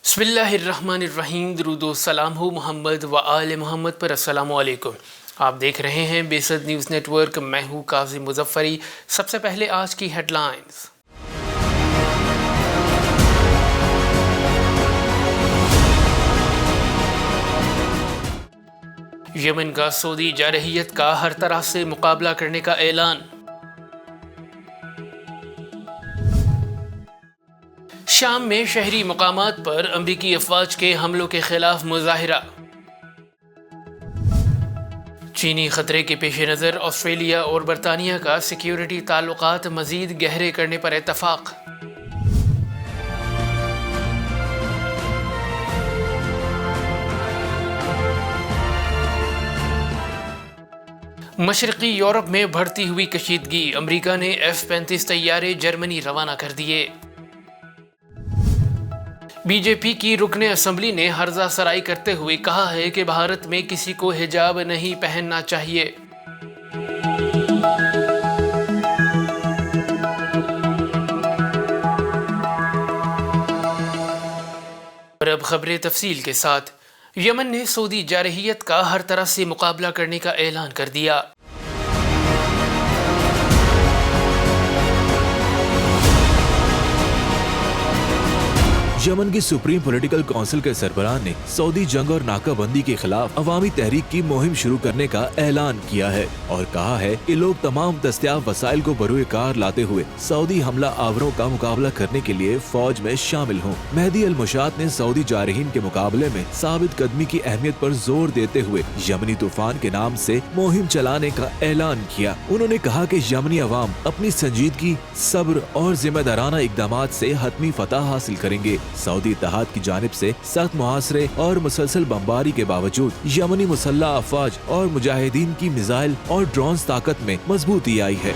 बिस्मिल्लाहिर्रहमानिर्रहीम। दुरूद व सलाम हो मोहम्मद व आले मोहम्मद पर। अस्सलाम वालेकुम। आप देख रहे हैं बेसद न्यूज़ नेटवर्क। मैं हूँ काजी मुजफ्फरी। सबसे पहले आज की हेडलाइंस। यमन का सऊदी जारहियत का हर तरह से मुकाबला करने का ऐलान। शाम में शहरी मकामात पर अमरीकी अफवाज के हमलों के खिलाफ मुजाहिरा। चीनी खतरे के पेश नज़र ऑस्ट्रेलिया और बरतानिया का सिक्योरिटी ताल्लुकात मजीद गहरे करने पर इत्तफाक। मशरकी यूरोप में बढ़ती हुई कशीदगी। अमरीका ने F-35 तैयारे जर्मनी रवाना कर दिए। बीजेपी की रुकने असम्बली ने हर्जा सराई करते हुए कहा है कि भारत में किसी को हिजाब नहीं पहनना चाहिए। और अब खबरें तफसील के साथ। यमन ने सऊदी जारहियत का हर तरह से मुकाबला करने का ऐलान कर दिया। यमन की सुप्रीम पॉलिटिकल काउंसिल के सरबराह ने सऊदी जंग और नाकाबंदी के खिलाफ अवामी तहरीक की मुहिम शुरू करने का ऐलान किया है और कहा है कि लोग तमाम दस्तयाब वसाइल को बरूए कार लाते हुए सऊदी हमला आवरों का मुकाबला करने के लिए फौज में शामिल हों। मेहदी अल मुशात ने सऊदी जारहीन के मुकाबले में साबित कदमी की अहमियत पर जोर देते हुए यमनी तूफान के नाम से मुहिम चलाने का ऐलान किया। उन्होंने कहा कि यमनी अवाम अपनी संजीदगी, सब्र और जिम्मेदाराना इकदामात से हतमी फतह हासिल करेंगे। सऊदी इत्तेहाद की जानिब से सख्त मुहासरे और मुसलसल बमबारी के बावजूद यमनी मुसल्लह अफवाज और मुजाहिदीन की मिसाइल और ड्रोन्स ताकत में मजबूती आई है।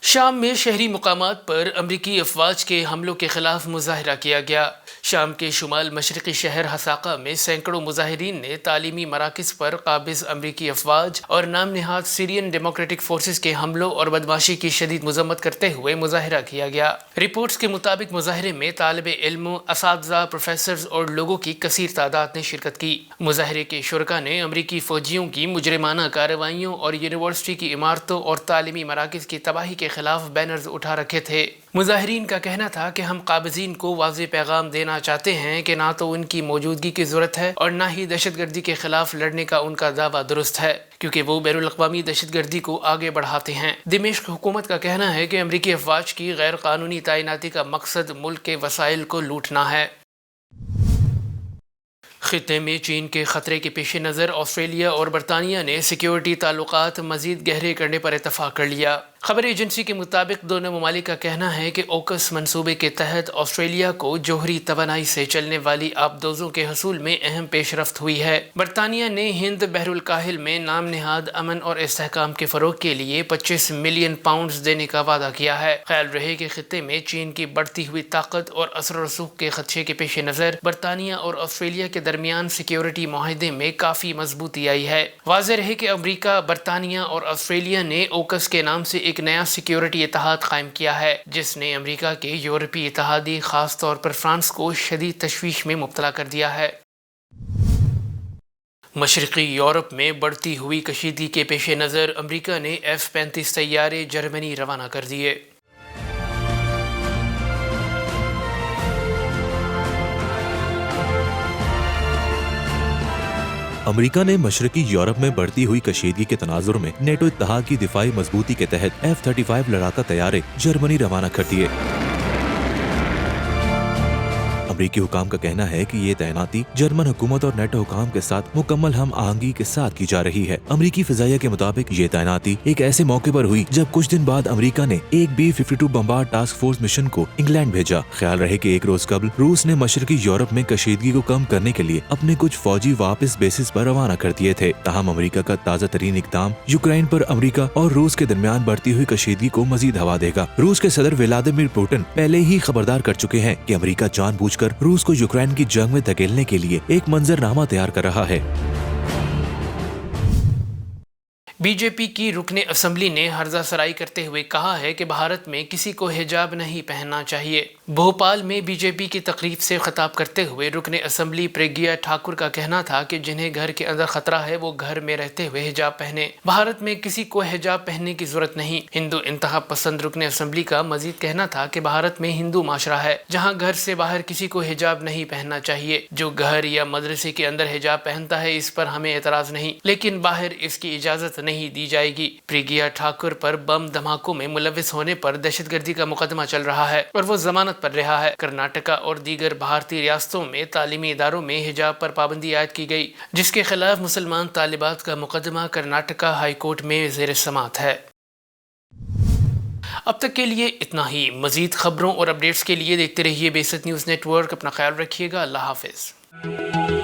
शाम में शहरी मुकामात पर अमरीकी अफवाज के हमलों के खिलाफ मुजाहिरा किया गया। शाम के शुमाल मशरकी शहर हसाका में सैकड़ों मुजाहिरीन ने तालीमी मराकज़ पर काबिज अमरीकी अफवाज और नाम निहाद सीरियन डेमोक्रेटिक फोर्सेस के हमलों और बदमाशी की शदीद मजम्मत करते हुए मुजाहिरा किया गया। रिपोर्ट्स के मुताबिक मुजाहिरे में तालिब इल्म, असातिज़ा, प्रोफेसर्स और लोगों की कसीर तादाद ने शिरकत की। मुजाहिरे के शुरका ने अमरीकी फौजियों की मुजरिमाना कार्रवाइयों और यूनिवर्सिटी की इमारतों और तालीमी मराकज़ की तबाही के खिलाफ बैनर्स उठा रखे थे। मुजाहिरीन का कहना था कि हम काबिजीन को वाज़ेह पैगाम देना चाहते हैं कि ना तो उनकी मौजूदगी की ज़रूरत है और ना ही दहशतगर्दी के खिलाफ लड़ने का उनका दावा दुरुस्त है, क्योंकि वो बैनुल-अक़वामी दहशतगर्दी को आगे बढ़ाते हैं। दिमाश्क हुकूमत का कहना है कि अमरीकी अफवाज की गैर कानूनी तैनाती का मकसद मुल्क के वसाइल को लूटना है। खित्ते में चीन के खतरे के पेश नज़र ऑस्ट्रेलिया और बरतानिया ने सिक्योरिटी ताल्लुकात मजीद गहरे करने पर इत्तफाक कर लिया। खबर एजेंसी के मुताबिक दोनों ममालिक का कहना है कि ओकस मंसूबे के तहत ऑस्ट्रेलिया को जोहरी तवानाई से चलने वाली आबदोजों के हसूल में अहम पेशरफ्त हुई है। बरतानिया ने हिंद बहरुल काहिल में नाम निहाद अमन और इस्तेहकाम के फरोग के लिए 25 मिलियन पाउंड देने का वादा किया है। ख्याल रहे कि खित्ते में चीन की बढ़ती हुई ताकत और असर रसूख के खदशे के पेश नज़र बरतानिया और ऑस्ट्रेलिया के दरमियान सिक्योरिटी माहिदे में काफी मजबूती आई है। वाज़ेह रहे कि अमरीका, बरतानिया और ऑस्ट्रेलिया ने ओकस के नाम से एक नया सिक्योरिटी इत्तेहाद कायम किया है, जिसने अमेरिका के यूरोपीय इत्तेहादी खास तौर पर फ्रांस को शदीद तशवीश में मुब्तला कर दिया है। मशरकी यूरोप में बढ़ती हुई कशीदगी के पेश नज़र अमरीका ने F-35 तैयारे जर्मनी रवाना कर दिए। अमेरिका ने मशरकी यूरोप में बढ़ती हुई कशीदगी के तनाजुर में नेटो इत्तेहाद की दिफाई मजबूती के तहत F-35 लड़ाका तैयारे जर्मनी रवाना कर दिए। अमरीकी हुकाम का कहना है कि ये तैनाती जर्मन हुकूमत और नेटो हुकाम के साथ मुकम्मल हम आहंगी के साथ की जा रही है। अमरीकी फिजाइया के मुताबिक ये तैनाती एक ऐसे मौके पर हुई जब कुछ दिन बाद अमरीका ने एक B-52 bomber task force mission को इंग्लैंड भेजा। ख्याल रहे कि एक रोज कबल रूस ने मशरकी यूरोप में कशीदगी को कम करने के लिए अपने कुछ फौजी वापस बेसिस पर रवाना कर दिए थे। ताहम अमरीका का ताज़ा तरीन इक़दाम यूक्रेन पर अमरीका और रूस के दरमियान बढ़ती हुई कशीदगी को मजीद हवा देगा। रूस के सदर व्लादिमीर पुतिन पहले ही खबरदार कर चुके हैं कि अमरीका जानबूझकर रूस को यूक्रेन की जंग में धकेलने के लिए एक मंजरनामा तैयार कर रहा है। बी जे पी की रुकने असम्बली ने हर्जा सराई करते हुए कहा है कि भारत में किसी को हिजाब नहीं पहनना चाहिए। भोपाल में बीजेपी की तकरीब से खिताब करते हुए रुकने असम्बली प्रज्ञा ठाकुर का कहना था कि जिन्हें घर के अंदर खतरा है वो घर में रहते हुए हिजाब पहने। भारत में किसी को हिजाब पहनने की जरूरत नहीं। हिंदू इंतहा पसंद रुकने असम्बली का मजीद कहना था कि भारत में हिंदू माशरा है जहाँ घर से बाहर किसी को हिजाब नहीं पहनना चाहिए। जो घर या मदरसे के अंदर हिजाब पहनता है इस पर हमें एतराज नहीं, लेकिन बाहर इसकी इजाजत नहीं दी जाएगी। प्रज्ञा ठाकुर पर बम धमाकों में मुलविस होने पर दहशतगर्दी का मुकदमा चल रहा है और वो जमानत पर रहा है। कर्नाटका और दीगर भारतीय रियासतों में तालीमी इदारों में हिजाब पर पाबंदी आयद की गई, जिसके खिलाफ मुसलमान तालिबात का मुकदमा कर्नाटका हाई कोर्ट में ज़ेर समाअत है। अब तक के लिए इतना ही। मजीद खबरों और अपडेट्स के लिए देखते रहिए बेसत न्यूज़ नेटवर्क। अपना ख्याल रखिएगा। अल्लाह हाफिज।